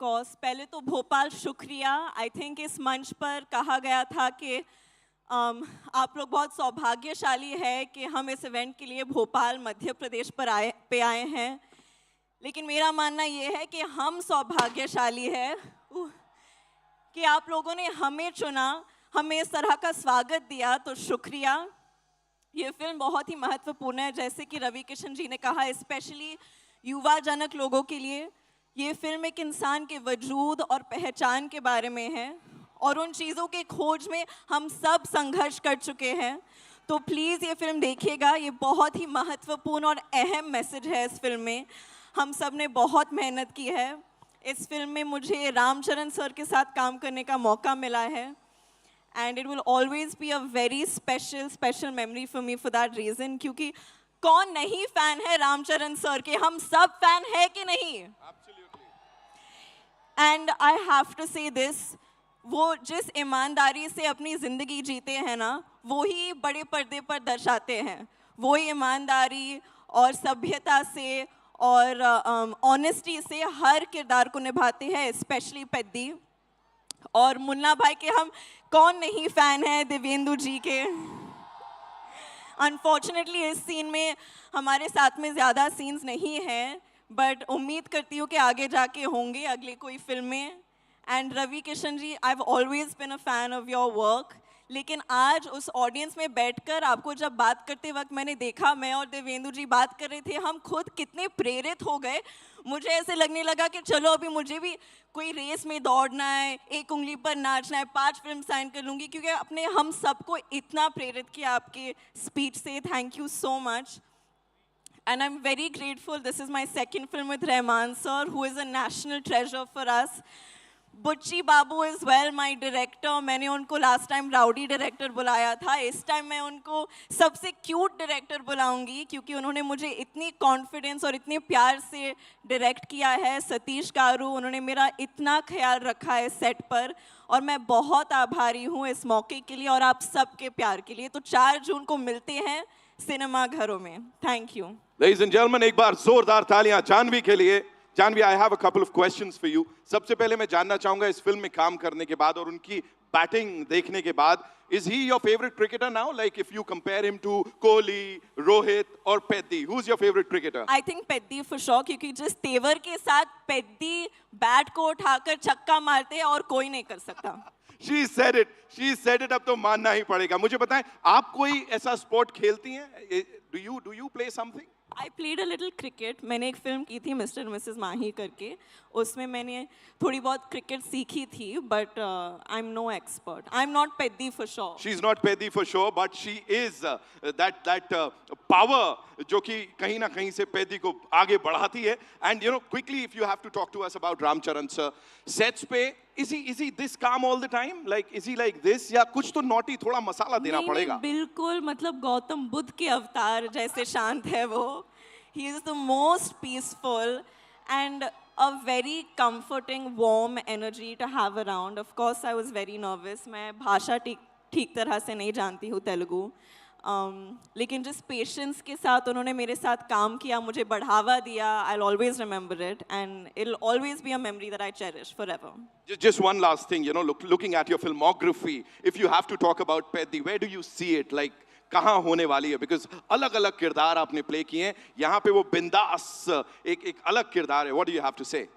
Course पहले तो भोपाल शुक्रिया। आई थिंक इस मंच पर कहा गया था कि आप लोग बहुत सौभाग्यशाली है कि हम इस इवेंट के लिए भोपाल मध्य प्रदेश पर आए हैं, लेकिन मेरा मानना ये है कि हम सौभाग्यशाली है कि आप लोगों ने हमें चुना, हमें इस तरह का स्वागत दिया, तो शुक्रिया। ये फिल्म बहुत ही महत्वपूर्ण है, जैसे कि रवि किशन जी ने कहा, स्पेशली युवा जनक लोगों के लिए। ये फिल्म एक इंसान के वजूद और पहचान के बारे में है और उन चीज़ों के खोज में हम सब संघर्ष कर चुके हैं। तो प्लीज़ ये फिल्म देखिएगा, ये बहुत ही महत्वपूर्ण और अहम मैसेज है इस फिल्म में। हम सब ने बहुत मेहनत की है। इस फिल्म में मुझे रामचरण सर के साथ काम करने का मौका मिला है and it will always be a very special memory for me for that reason. क्योंकि कौन नहीं फैन है रामचरण सर के, हम सब फैन है कि नहीं? एंड आई हैव टू से दिस, वो जिस ईमानदारी से अपनी ज़िंदगी जीते हैं ना, वो ही बड़े पर्दे पर दर्शाते हैं। वो ईमानदारी और सभ्यता से और ऑनेस्टी से हर किरदार को निभाते हैं, स्पेशली पेद्दी। और मुन्ना भाई के हम कौन नहीं फ़ैन है देवेंदु जी के। अनफॉर्चुनेटली इस सीन में हमारे साथ में ज़्यादा सीन्स नहीं हैं, बट उम्मीद करती हूँ कि आगे जाके होंगे अगले कोई फिल्म में। And Ravi Kishan ji, I have always been a fan of your work, लेकिन आज उस ऑडियंस में बैठकर आपको जब बात करते वक्त मैंने देखा, मैं और देवेंदु जी बात कर रहे थे, हम खुद कितने प्रेरित हो गए। मुझे ऐसे लगने लगा कि चलो अभी मुझे भी कोई रेस में दौड़ना है, एक उंगली पर नाचना है, 5 फिल्म साइन कर लूँगी, क्योंकि आपने हम सबको इतना प्रेरित किया आपके स्पीच से। Thank you so much. And I'm very grateful. This is my second film with Rahman sir, who is a national treasure for us. Butchi Babu is well my director. मैंने उनको last time rowdy director बुलाया था, इस time मैं उनको सबसे cute director बुलाऊंगी, क्योंकि उन्होंने मुझे इतनी confidence और इतने प्यार से direct किया है। सतीश कारू, उन्होंने मेरा इतना ख्याल रखा है set पर, और मैं बहुत आभारी हूँ इस मौके के लिए और आप सबके प्यार के लिए। तो 4 जून को मिलते हैं सिनेमा घरों में। Thank you. Ladies and gentlemen, एक बार जोरदार तालियां जानवी के लिए। Janvi, I have a couple of questions for you. सबसे पहले मैं जानना चाहूंगा, इस फिल्म में काम करने के बाद और उनकी बैटिंग देखने के बाद, is he your favorite cricketer now? Like if you compare him to Kohli, Rohit or Peddi, who's your favorite cricketer? I think Peddi for sure, क्योंकि जिस तेवर के साथ पेद्दी बैट को उठाकर छक्का मारते हैं और कोई नहीं कर सकता। She said it. She said it. अब तो मानना ही पड़ेगा। मुझे बताएं, आप कोई ऐसा स्पोर्ट खेलती हैं? Do you play something? I played a little cricket. मैंने एक फिल्म की थी मिस्टर मिसेस माही करके, उसमें मैंने थोड़ी बहुत क्रिकेट सीखी थी, but I'm no expert. I'm not Peddi for sure. She's not Peddi for sure, but she is that power जो कि कहीं ना कहीं से Peddi को आगे बढ़ाती है. And you know, quickly, if you have to talk to us about Ramcharan sir, sets पे is he this calm all the time? Like is he like this? या कुछ तो naughty, थोड़ा मसाला देना पड़ेगा? नहीं, बिल्कुल, मतलब गौतम बुद्ध के अवतार जैसे शांत है वो। He is the most peaceful and a very comforting, warm energy to have around. Of course, I was very nervous. मैं भाषा ठीक तरह से नहीं जानती हूँ तेलुगु, लेकिन जिस पेशेंस के साथ उन्होंने मेरे साथ काम किया, मुझे बढ़ावा दिया, I'll always remember it and it'll always be a memory that I cherish forever. Just one last thing, you know, looking at your filmography, if you have to talk about Peddi, where do you see it? Like कहाँ होने वाली है? Because अलग-अलग किरदार आपने play किए हैं, यहाँ पे वो बिंदास एक अलग किरदार है. What do you have to say?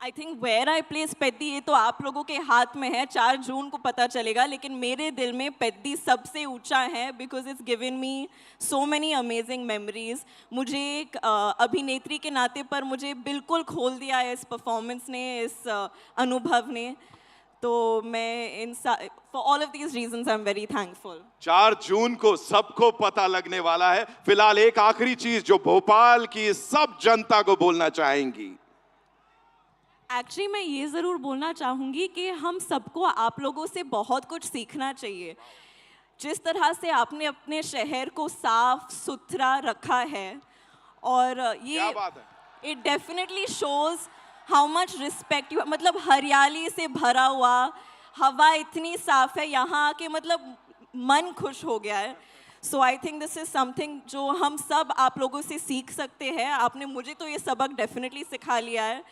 I think where I place Peddi, ये तो आप लोगों के हाथ में है, 4 जून को पता चलेगा, लेकिन मेरे दिल में पेद्दी सबसे ऊंचा है, because it's given me so many amazing memories. मुझे एक अभिनेत्री के नाते पर मुझे बिल्कुल खोल दिया है इस परफॉर्मेंस ने, इस अनुभव ने। तो मैं for all of these reasons I'm very thankful. 4 जून को सबको पता लगने वाला है। फिलहाल एक आखिरी चीज जो भोपाल की सब जनता को बोलना चाहेंगी। एक्चुअली मैं ये ज़रूर बोलना चाहूँगी कि हम सबको आप लोगों से बहुत कुछ सीखना चाहिए। जिस तरह से आपने अपने शहर को साफ सुथरा रखा है, और ये it definitely shows how much respect you, मतलब हरियाली से भरा हुआ, हवा इतनी साफ है यहाँ आके, मतलब मन खुश हो गया है। So I think this is something जो हम सब आप लोगों से सीख सकते हैं। आपने मुझे तो ये सबक डेफिनेटली सिखा लिया है।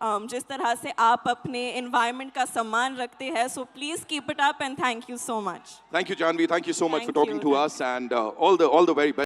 जिस तरह से आप अपने environment का सम्मान रखते हैं. So please keep it up and thank you so much. Thank you, Janvi. Thank you so much for Thank talking you. to us, and all the very best.